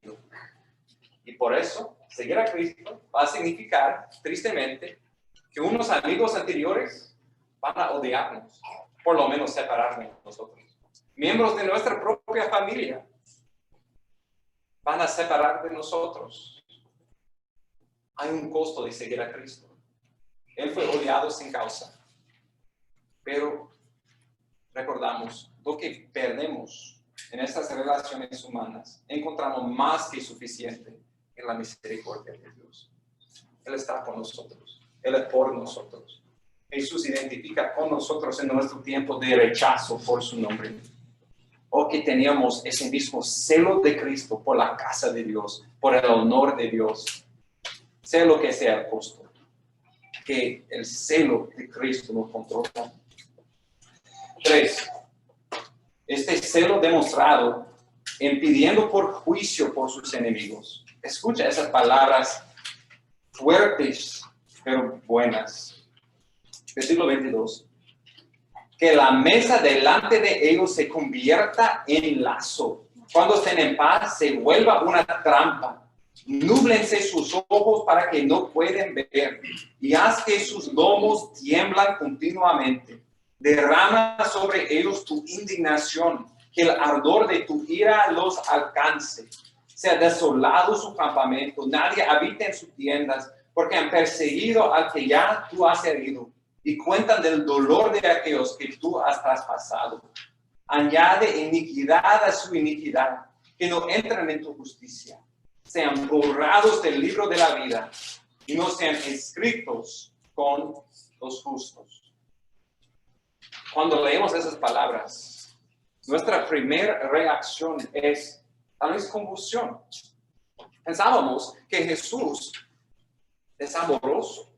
Y por eso, seguir a Cristo va a significar, tristemente, que unos amigos anteriores van a odiarnos, por lo menos separarnos de nosotros. Miembros de nuestra propia familia van a separar de nosotros. Hay un costo de seguir a Cristo. Él fue odiado sin causa. Pero recordamos, lo que perdemos en estas relaciones humanas, encontramos más que suficiente en la misericordia de Dios. Él está con nosotros. Él es por nosotros. Jesús identifica con nosotros en nuestro tiempo de rechazo por su nombre. O que teníamos ese mismo celo de Cristo por la casa de Dios, por el honor de Dios. Sea lo que sea el costo. Que el celo de Cristo nos controla. 3. Este celo demostrado en pidiendo por juicio por sus enemigos. Escucha esas palabras fuertes, pero buenas. Versículo 22. Que la mesa delante de ellos se convierta en lazo. Cuando estén en paz, se vuelva una trampa. Núblense sus ojos para que no pueden ver. Y haz que sus lomos tiemblan continuamente. Derrama sobre ellos tu indignación. Que el ardor de tu ira los alcance. Sea desolado su campamento. Nadie habite en sus tiendas. Porque han perseguido al que ya tú has herido. Y cuentan del dolor de aquellos que tú has traspasado. Añade iniquidad a su iniquidad, que no entren en tu justicia. Sean borrados del libro de la vida y no sean escritos con los justos. Cuando leemos esas palabras, nuestra primera reacción es tal vez confusión. Pensábamos que Jesús es amoroso.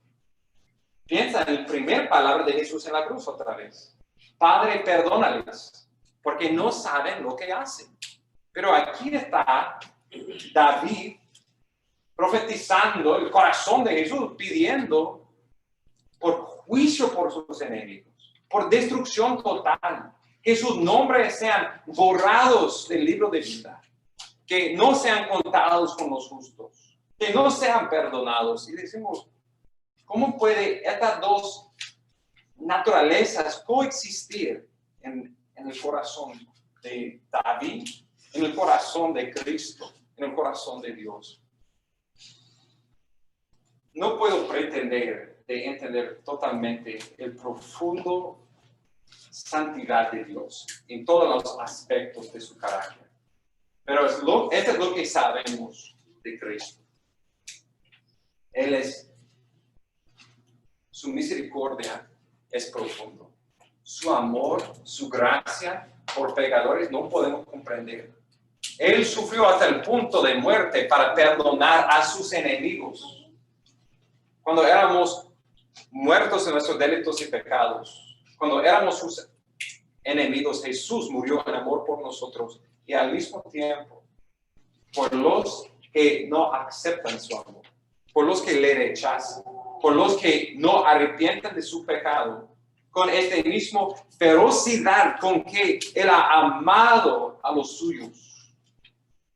Piensa en la primera palabra de Jesús en la cruz otra vez. Padre, perdónales, porque no saben lo que hacen. Pero aquí está David profetizando el corazón de Jesús, pidiendo por juicio por sus enemigos, por destrucción total, que sus nombres sean borrados del libro de vida, que no sean contados con los justos, que no sean perdonados. Y decimos, ¿cómo puede estas dos naturalezas coexistir en el corazón de David, en el corazón de Cristo, en el corazón de Dios? No puedo pretender de entender totalmente el profundo santidad de Dios en todos los aspectos de su carácter. Pero esto es lo que sabemos de Cristo. Su misericordia es profundo. Su amor, su gracia por pecadores no podemos comprender. Él sufrió hasta el punto de muerte para perdonar a sus enemigos. Cuando éramos muertos en nuestros delitos y pecados, cuando éramos sus enemigos, Jesús murió en amor por nosotros y al mismo tiempo por los que no aceptan su amor, por los que le rechazan, por los que no arrepienten de su pecado, con esta misma ferocidad con que Él ha amado a los suyos.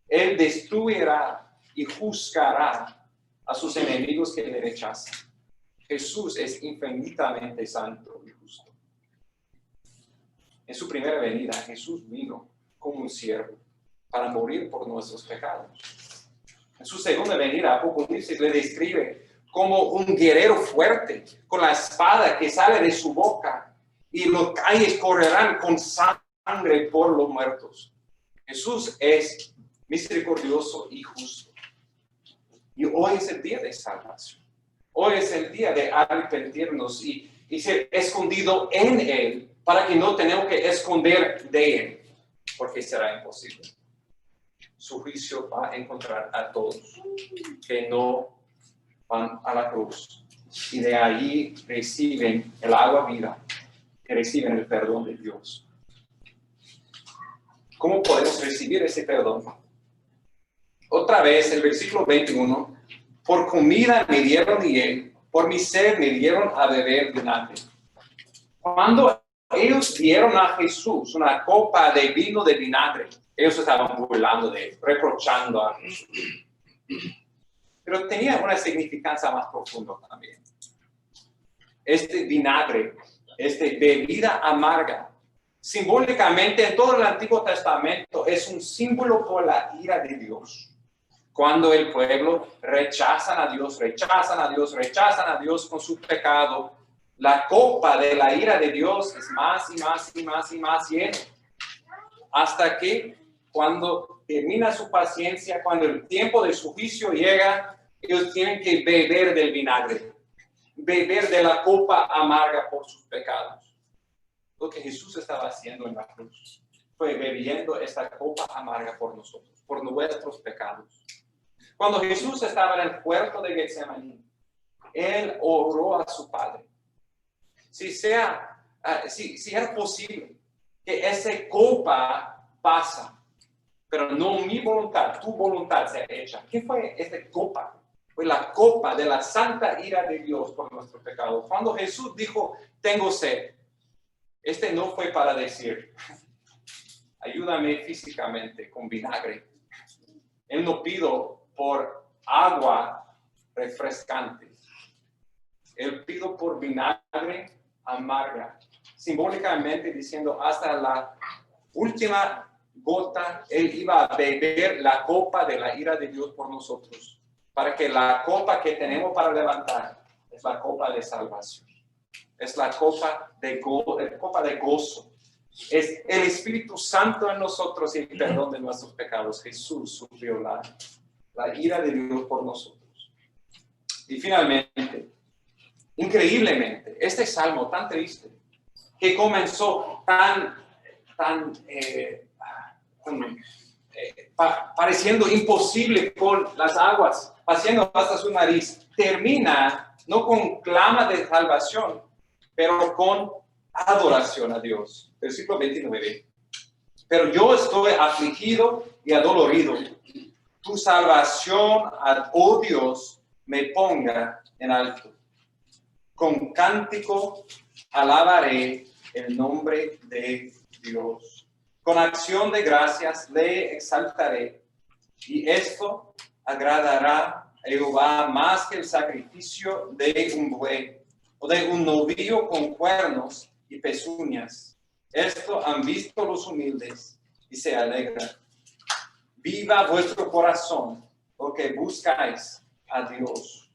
Él destruirá y juzgará a sus enemigos que le rechazan. Jesús es infinitamente santo y justo. En su primera venida, Jesús vino como un siervo para morir por nuestros pecados. En su segunda venida, Apocalipsis le describe como un guerrero fuerte, con la espada que sale de su boca, y los calles correrán con sangre por los muertos. Jesús es misericordioso y justo. Y hoy es el día de salvación. Hoy es el día de arrepentirnos y ser escondido en Él, para que no tenemos que esconder de Él, porque será imposible. Su juicio va a encontrar a todos que no van a la cruz, y de allí reciben el agua viva, que reciben el perdón de Dios. ¿Cómo podemos recibir ese perdón? Otra vez, el versículo 21, por comida me dieron hiel, por mi sed me dieron a beber vinagre. Cuando ellos dieron a Jesús una copa de vino de vinagre, ellos estaban burlando de él, reprochando a Jesús. Pero tenía una significancia más profunda también. Este vinagre, bebida amarga, simbólicamente en todo el Antiguo Testamento es un símbolo por la ira de Dios. Cuando el pueblo rechazan a Dios con su pecado, la copa de la ira de Dios es más y más y más y más llena. Hasta que cuando termina su paciencia, cuando el tiempo de su juicio llega, ellos tienen que beber del vinagre, beber de la copa amarga por sus pecados. Lo que Jesús estaba haciendo en la cruz fue bebiendo esta copa amarga por nosotros, por nuestros pecados. Cuando Jesús estaba en el huerto de Getsemaní, Él oró a su Padre. Si era posible que esa copa pasa, pero no mi voluntad, tu voluntad sea hecha. ¿Qué fue esta copa? Fue la copa de la santa ira de Dios por nuestro pecado. Cuando Jesús dijo, tengo sed, no fue para decir, ayúdame físicamente con vinagre. Él no pidió por agua refrescante. Él pidió por vinagre amarga, simbólicamente diciendo hasta la última gota, Él iba a beber la copa de la ira de Dios por nosotros, para que la copa que tenemos para levantar es la copa de salvación, es la copa de gozo, es el Espíritu Santo en nosotros y el perdón de nuestros pecados. Jesús sufrió la ira de Dios por nosotros. Y finalmente, increíblemente, este salmo tan triste, que comenzó pareciendo imposible con las aguas, pasando hasta su nariz, termina no con clama de salvación, pero con adoración a Dios. Versículo 29. Pero yo estoy afligido y adolorido. Tu salvación, oh Dios, me ponga en alto. Con cántico alabaré el nombre de Dios. Con acción de gracias le exaltaré. Y esto agradará a Jehová más que el sacrificio de un buey o de un novillo con cuernos y pezuñas. Esto han visto los humildes y se alegran. Viva vuestro corazón, porque buscáis a Dios.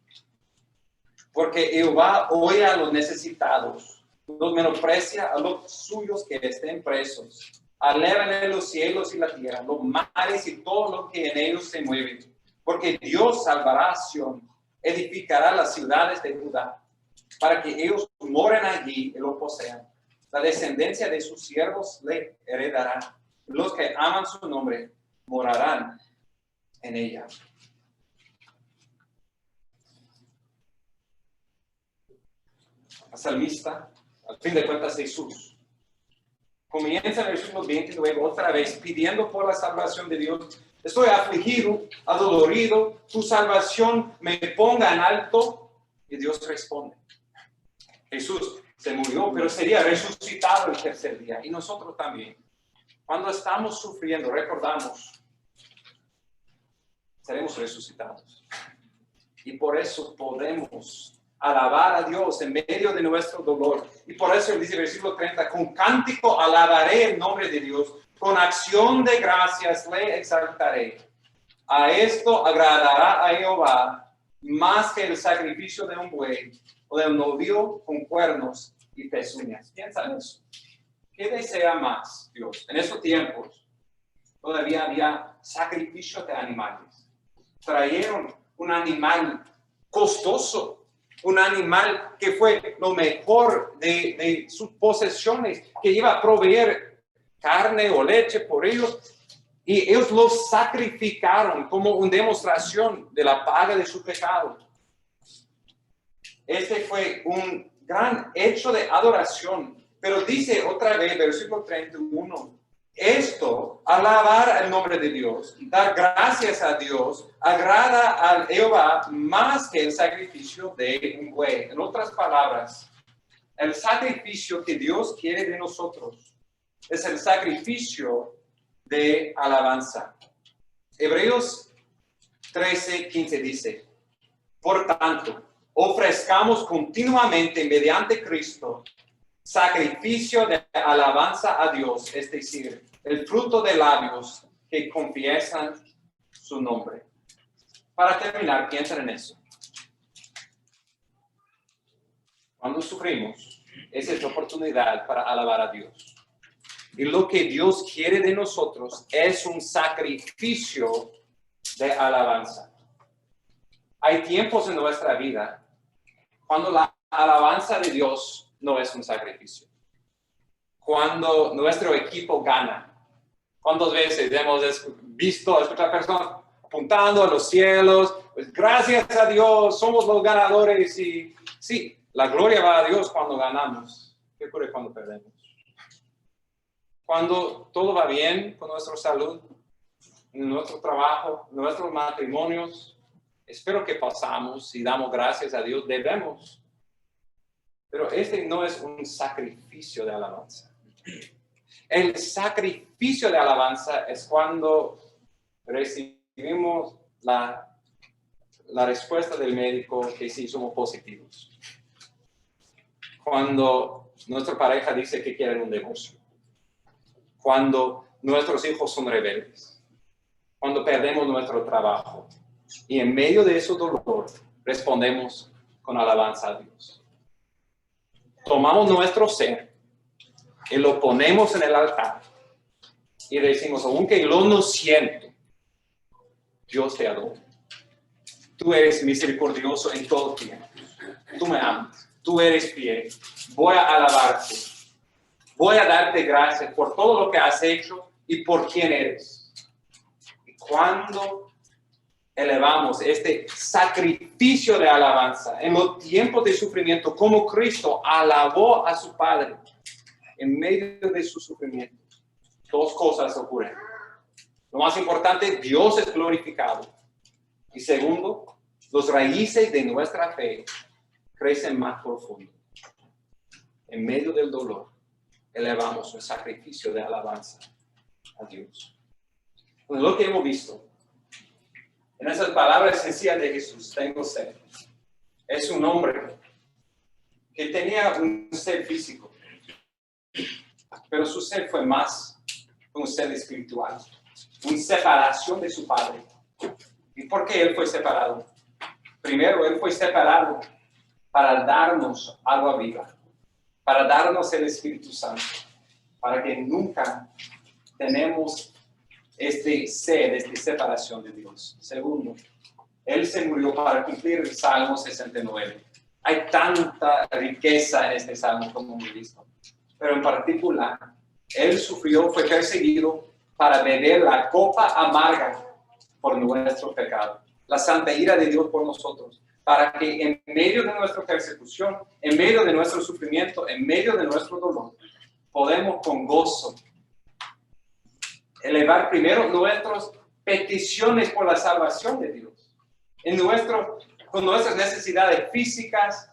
Porque Jehová oye a los necesitados, los menosprecia a los suyos que estén presos. Alévenle los cielos y la tierra, los mares y todo lo que en ellos se mueve. Porque Dios salvará a Sión, edificará las ciudades de Judá, para que ellos moren allí y lo posean. La descendencia de sus siervos le heredará. Los que aman su nombre morarán en ella. El salmista, al fin de cuentas, Jesús, comienza en el versículo 29 otra vez pidiendo por la salvación de Dios. Estoy afligido, adolorido, tu salvación me ponga en alto. Y Dios responde. Jesús se murió, pero sería resucitado el tercer día. Y nosotros también. Cuando estamos sufriendo, recordamos, seremos resucitados. Y por eso podemos alabar a Dios en medio de nuestro dolor. Y por eso dice el versículo 30, con cántico alabaré el nombre de Dios, con acción de gracias le exaltaré. A esto agradará a Jehová más que el sacrificio de un buey o de un novillo con cuernos y pezuñas. Piensa en eso. ¿Qué desea más Dios? En esos tiempos todavía había sacrificio de animales. Trajeron un animal costoso, un animal que fue lo mejor de sus posesiones, que iba a proveer carne o leche por ellos, y ellos lo sacrificaron como una demostración de la paga de su pecado. Este fue un gran hecho de adoración, pero dice otra vez, versículo 31, esto, alabar el nombre de Dios, dar gracias a Dios, agrada a Jehová más que el sacrificio de un buey. En otras palabras, el sacrificio que Dios quiere de nosotros es el sacrificio de alabanza. Hebreos 13:15 dice, por tanto, ofrezcamos continuamente mediante Cristo sacrificio de alabanza a Dios, es decir, el fruto de labios que confiesan su nombre. Para terminar, piensen en eso. Cuando sufrimos, esa es la oportunidad para alabar a Dios. Y lo que Dios quiere de nosotros es un sacrificio de alabanza. Hay tiempos en nuestra vida cuando la alabanza de Dios no es un sacrificio. Cuando nuestro equipo gana. ¿Cuántas veces hemos escuchado personas apuntando a los cielos? Pues gracias a Dios, somos los ganadores. Y sí, la gloria va a Dios cuando ganamos. ¿Qué ocurre cuando perdemos? Cuando todo va bien con nuestra salud, en nuestro trabajo, en nuestros matrimonios, espero que pasamos y damos gracias a Dios, debemos. Pero este no es un sacrificio de alabanza. El sacrificio de alabanza es cuando recibimos la respuesta del médico que sí somos positivos. Cuando nuestra pareja dice que quieren un divorcio. Cuando nuestros hijos son rebeldes. Cuando perdemos nuestro trabajo. Y en medio de ese dolor respondemos con alabanza a Dios. Tomamos nuestro ser y lo ponemos en el altar y decimos, aunque yo no siento, Dios te adora. Tú eres misericordioso en todo tiempo. Tú me amas. Tú eres fiel. Voy a alabarte. Voy a darte gracias por todo lo que has hecho y por quién eres. Y cuando elevamos este sacrificio de alabanza en los tiempos de sufrimiento, como Cristo alabó a su Padre en medio de su sufrimiento, dos cosas ocurren. Lo más importante, Dios es glorificado. Y segundo, los raíces de nuestra fe crecen más profundo. En medio del dolor, elevamos un sacrificio de alabanza a Dios. Bueno, lo que hemos visto en esas palabras sencillas de Jesús, tengo sed, es un hombre que tenía un ser físico, pero su ser fue más un ser espiritual, una separación de su Padre. ¿Y por qué él fue separado? Primero, él fue separado para darnos agua viva, para darnos el Espíritu Santo, para que nunca tenemos este sed, esta separación de Dios. Segundo, él se murió para cumplir el Salmo 69. Hay tanta riqueza en este Salmo como hemos visto, pero en particular, él sufrió, fue perseguido para beber la copa amarga por nuestro pecado, la santa ira de Dios por nosotros, para que en medio de nuestra persecución, en medio de nuestro sufrimiento, en medio de nuestro dolor, podemos con gozo elevar primero nuestras peticiones por la salvación de Dios. Con nuestras necesidades físicas,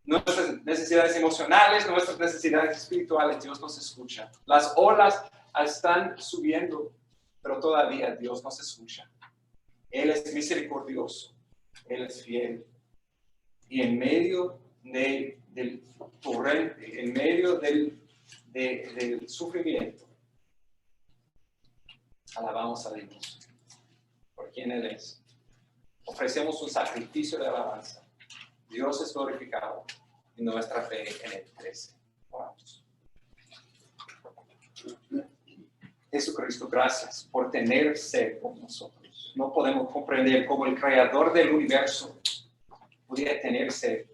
nuestras necesidades emocionales, nuestras necesidades espirituales, Dios nos escucha. Las olas están subiendo, pero todavía Dios nos escucha. Él es misericordioso. Él es fiel. Y en medio del torrente, en medio del sufrimiento, alabamos a Dios por quien Él es. Ofrecemos un sacrificio de alabanza. Dios es glorificado y nuestra fe en Él crece. Oramos. Jesucristo, gracias por tener sed por nosotros. No podemos comprender cómo el creador del universo pudiera tener sed.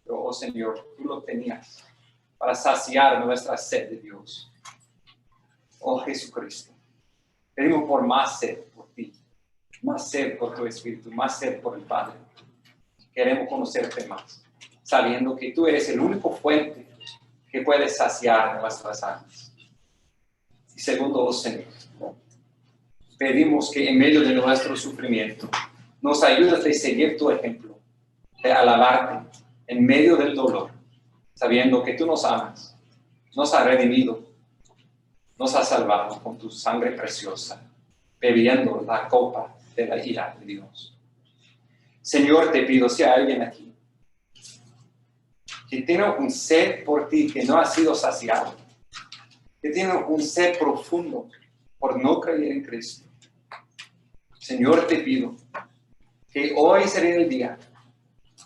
Pero, oh Señor, tú lo tenías para saciar nuestra sed de Dios. Oh Jesucristo, pedimos por más sed por ti, más sed por tu Espíritu, más sed por el Padre. Queremos conocerte más, sabiendo que tú eres el único fuente que puede saciar nuestras almas. Y segundo, oh Señor, pedimos que en medio de nuestro sufrimiento nos ayudes a seguir tu ejemplo, de alabarte en medio del dolor, sabiendo que tú nos amas, nos has redimido, nos has salvado con tu sangre preciosa, bebiendo la copa de la ira de Dios. Señor, te pido, si hay alguien aquí que tiene un sed por ti que no ha sido saciado, que tiene un sed profundo por no creer en Cristo, Señor, te pido que hoy sería el día,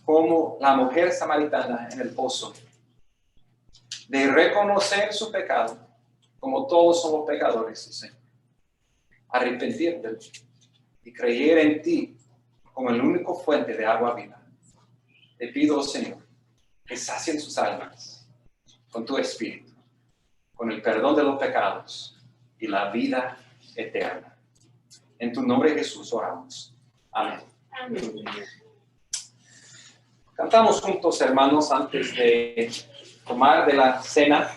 como la mujer samaritana en el pozo, de reconocer su pecado, como todos somos pecadores, Señor, arrepentirte y creer en ti como el único fuente de agua viva. Te pido, Señor, que sacien sus almas con tu Espíritu, con el perdón de los pecados y la vida eterna. En tu nombre, Jesús, oramos. Amén. Amén. Cantamos juntos, hermanos, antes de tomar de la cena.